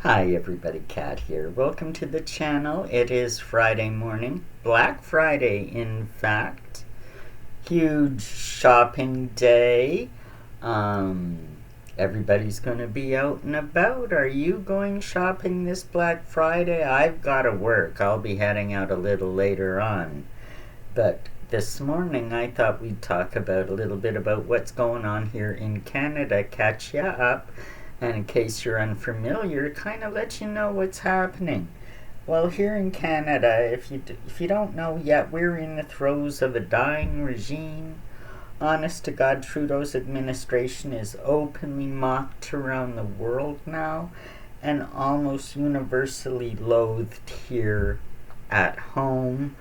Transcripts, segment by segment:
Hi everybody, Kat here. Welcome to the channel. It is Friday morning, Black Friday in fact. Huge shopping day. Um, Everybody's going to be out and about. Are you going shopping this Black Friday? I've got to work. I'll be heading out a little later on. But this morning I thought we'd talk about a little bit about what's going on here in Canada, catch ya up, and in case you're unfamiliar, kind of let you know what's happening. Well, here in Canada, if you don't know yet, we're in the throes of a dying regime. Honest to God, Trudeau's administration is openly mocked around the world now and almost universally loathed here at home.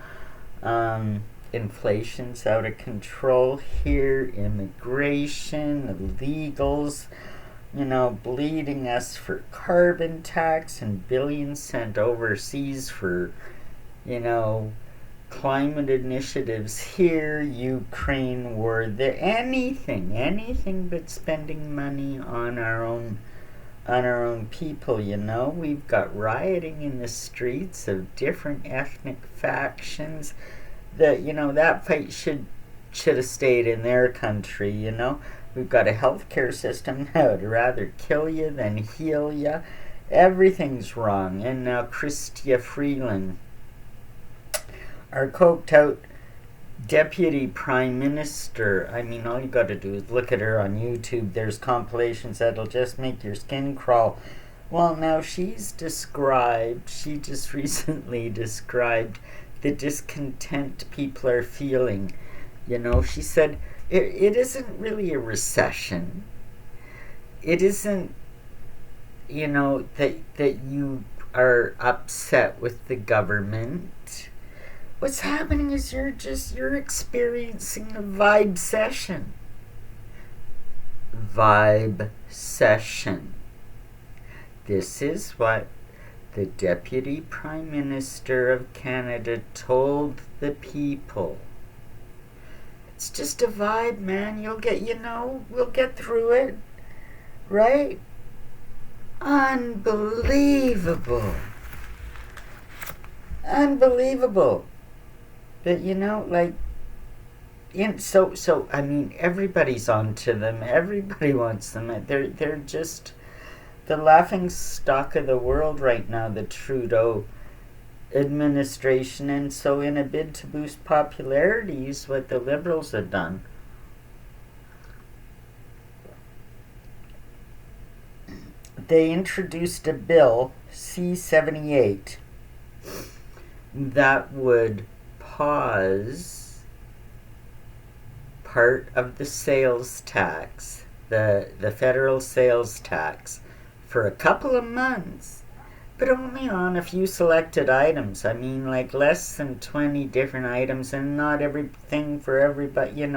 Inflation's out of control here, immigration, illegals, bleeding us for carbon tax and billions sent overseas for, climate initiatives here, Ukraine war, anything but spending money on our own people. We've got rioting in the streets of different ethnic factions. That fight should have stayed in their country. We've got a healthcare system that would rather kill you than heal you. Everything's wrong. And now Chrystia Freeland, our coked out deputy prime minister. I mean, all you got to do is look at her on YouTube. There's compilations that'll just make your skin crawl. Well, now she just recently described the discontent people are feeling. She said it isn't really a recession. It isn't, that you are upset with the government. What's happening is you're experiencing a vibe session. Vibe session. This is what the Deputy Prime Minister of Canada told the people. It's just a vibe, man. We'll get through it. Right? Unbelievable. But I mean, everybody's onto them. Everybody wants them. They're just the laughing stock of the world right now, the Trudeau administration. And so in a bid to boost popularity is what the Liberals have done. They introduced a bill, C-78, that would pause part of the sales tax, the federal sales tax, for a couple of months, but only on a few selected items. I mean, like less than 20 different items, and not everything for everybody.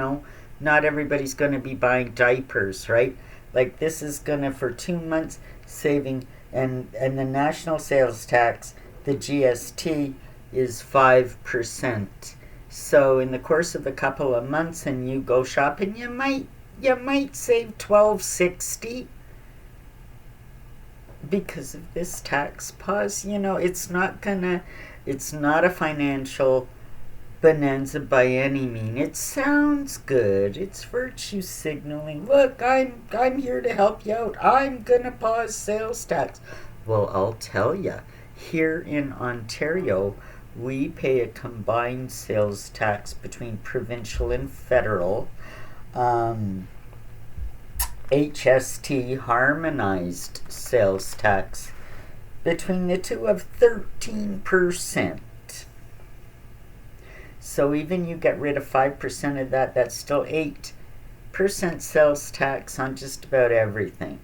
Not everybody's going to be buying diapers, right? Like, this is going to, for 2 months, saving, and the national sales tax, the GST, is 5%. So in the course of a couple of months, and you go shopping, you might save $12.60 because of this tax pause. It's not a financial bonanza by any means. It sounds good. It's virtue signaling. Look, I'm here to help you out. I'm gonna pause sales tax. Well, I'll tell you, here in Ontario, we pay a combined sales tax between provincial and federal. HST, harmonized sales tax, between the two of 13%. So even you get rid of 5% of that, that's still 8% sales tax on just about everything.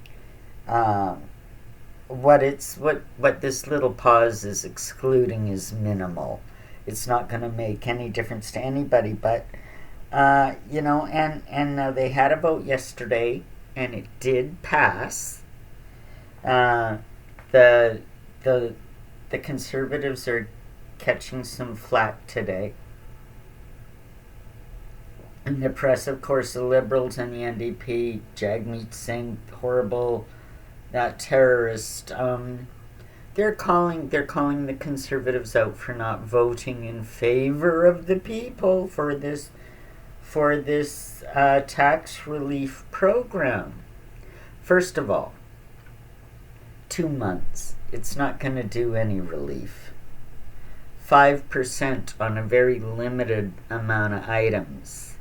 What this little pause is excluding is minimal. It's not going to make any difference to anybody, but and they had a vote yesterday, and it did pass. The Conservatives are catching some flack today in the press. Of course, the Liberals and the NDP, Jagmeet Singh, horrible, that terrorist, they're calling the Conservatives out for not voting in favor of the people for this tax relief program. First of all, 2 months. It's not going to do any relief. 5% on a very limited amount of items.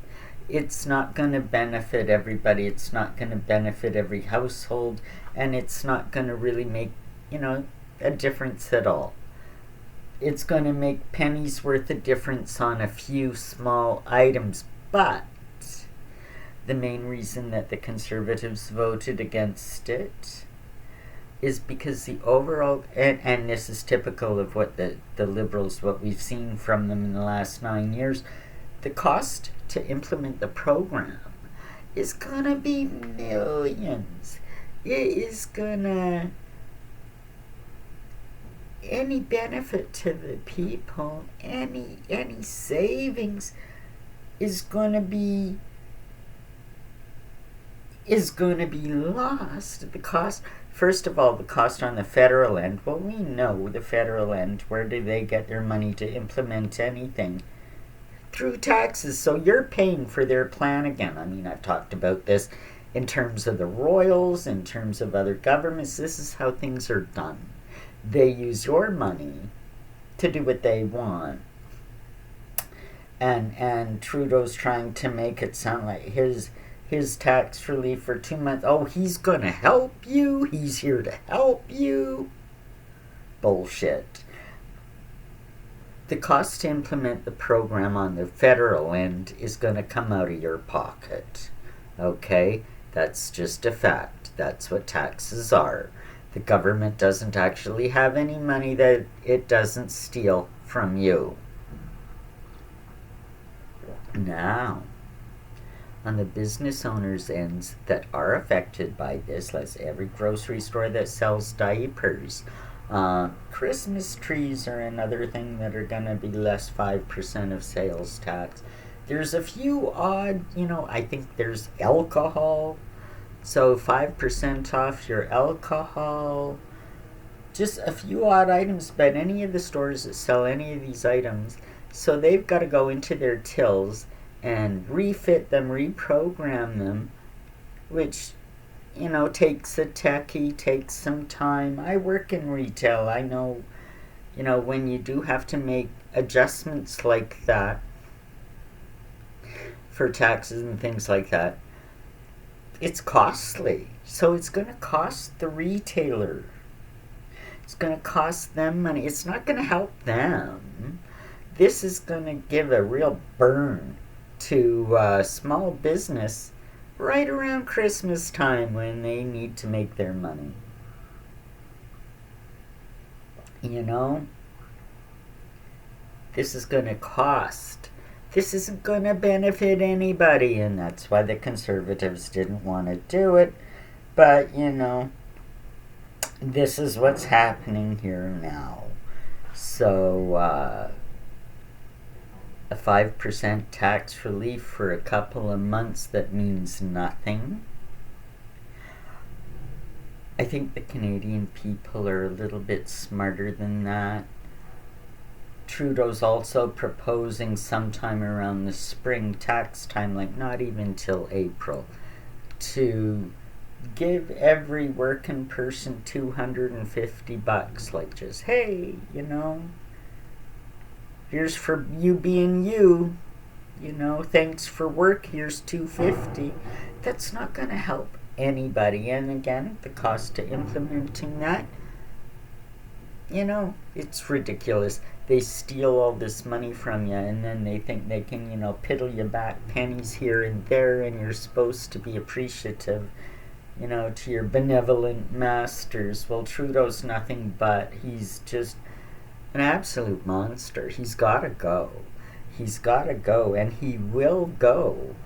It's not going to benefit everybody. It's not going to benefit every household, and it's not going to really make, a difference at all. It's going to make pennies worth of difference on a few small items, but the main reason that the Conservatives voted against it is because the overall, and this is typical of what the Liberals, what we've seen from them in the last 9 years, the cost to implement the program is gonna be millions. It is gonna, any benefit to the people, any savings is gonna be lost. The cost, first of all, the cost on the federal end. Well, we know the federal end. Where do they get their money to implement anything? Through taxes. So you're paying for their plan again. I mean, I've talked about this in terms of the Royals, in terms of other governments. This is how things are done. They use your money to do what they want. And Trudeau's trying to make it sound like his tax relief for 2 months. Oh, he's gonna help you. He's here to help you. Bullshit. The cost to implement the program on the federal end is gonna come out of your pocket. Okay? That's just a fact. That's what taxes are. The government doesn't actually have any money that it doesn't steal from you. Now, on the business owners' ends that are affected by this, like every grocery store that sells diapers, Christmas trees are another thing that are going to be less 5% of sales tax. There's a few odd, I think there's alcohol, so 5% off your alcohol. Just a few odd items, but any of the stores that sell any of these items, so they've got to go into their tills and refit them, reprogram them, which, takes a techie, takes some time. I work in retail. I know, when you do have to make adjustments like that for taxes and things like that, it's costly. So it's going to cost the retailer. It's going to cost them money. It's not going to help them. This is going to give a real burn to small business right around Christmas time when they need to make their money. This is going to cost. This isn't going to benefit anybody, and that's why the Conservatives didn't want to do it. But, this is what's happening here now. So, a 5% tax relief for a couple of months that means nothing. I think the Canadian people are a little bit smarter than that. Trudeau's also proposing sometime around the spring tax time, like not even till April, to give every working person $250, like just, hey, here's for you being you, thanks for work, here's $250. That's not going to help anybody. And again, the cost to implementing that, it's ridiculous. They steal all this money from you, and then they think they can, piddle you back pennies here and there, and you're supposed to be appreciative, to your benevolent masters. Well, Trudeau's nothing but, he's just an absolute monster. He's got to go. He's got to go, and he will go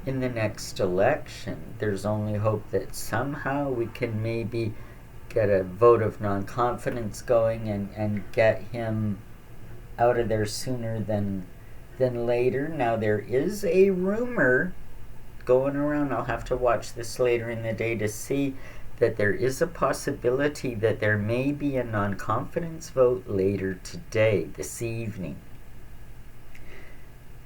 in the next election. There's only hope that somehow we can maybe get a vote of non-confidence going and get him out of there sooner than later. Now, there is a rumor going around, I'll have to watch this later in the day to see, that there is a possibility that there may be a non-confidence vote later today, this evening.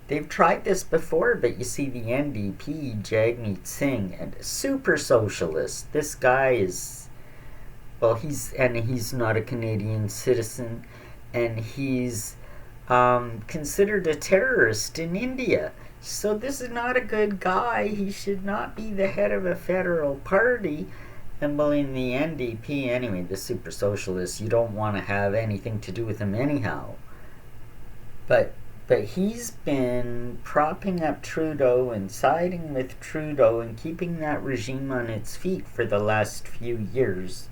They've tried this before, but you see the NDP, Jagmeet Singh, and a super socialist. This guy is, well, he's not a Canadian citizen, and he's considered a terrorist in India. So this is not a good guy. He should not be the head of a federal party. And well, in the NDP, anyway, the super socialist, you don't want to have anything to do with him anyhow. But he's been propping up Trudeau and siding with Trudeau and keeping that regime on its feet for the last few years,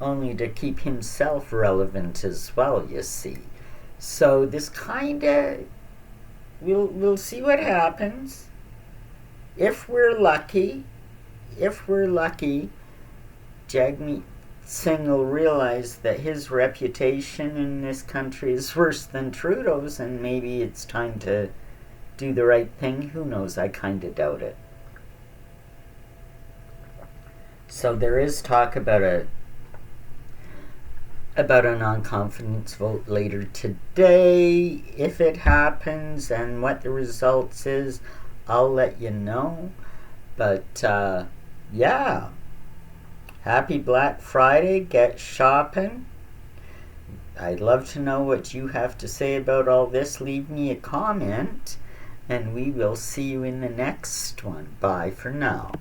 only to keep himself relevant as well, you see. So this kind of, we'll see what happens. If we're lucky, Jagmeet Singh will realize that his reputation in this country is worse than Trudeau's, and maybe it's time to do the right thing. Who knows? I kind of doubt it. So there is talk about a non-confidence vote later today. If it happens and what the results is, I'll let you know. But yeah, happy Black Friday. Get shopping. I'd love to know what you have to say about all this. Leave me a comment, and we will see you in the next one. Bye for now.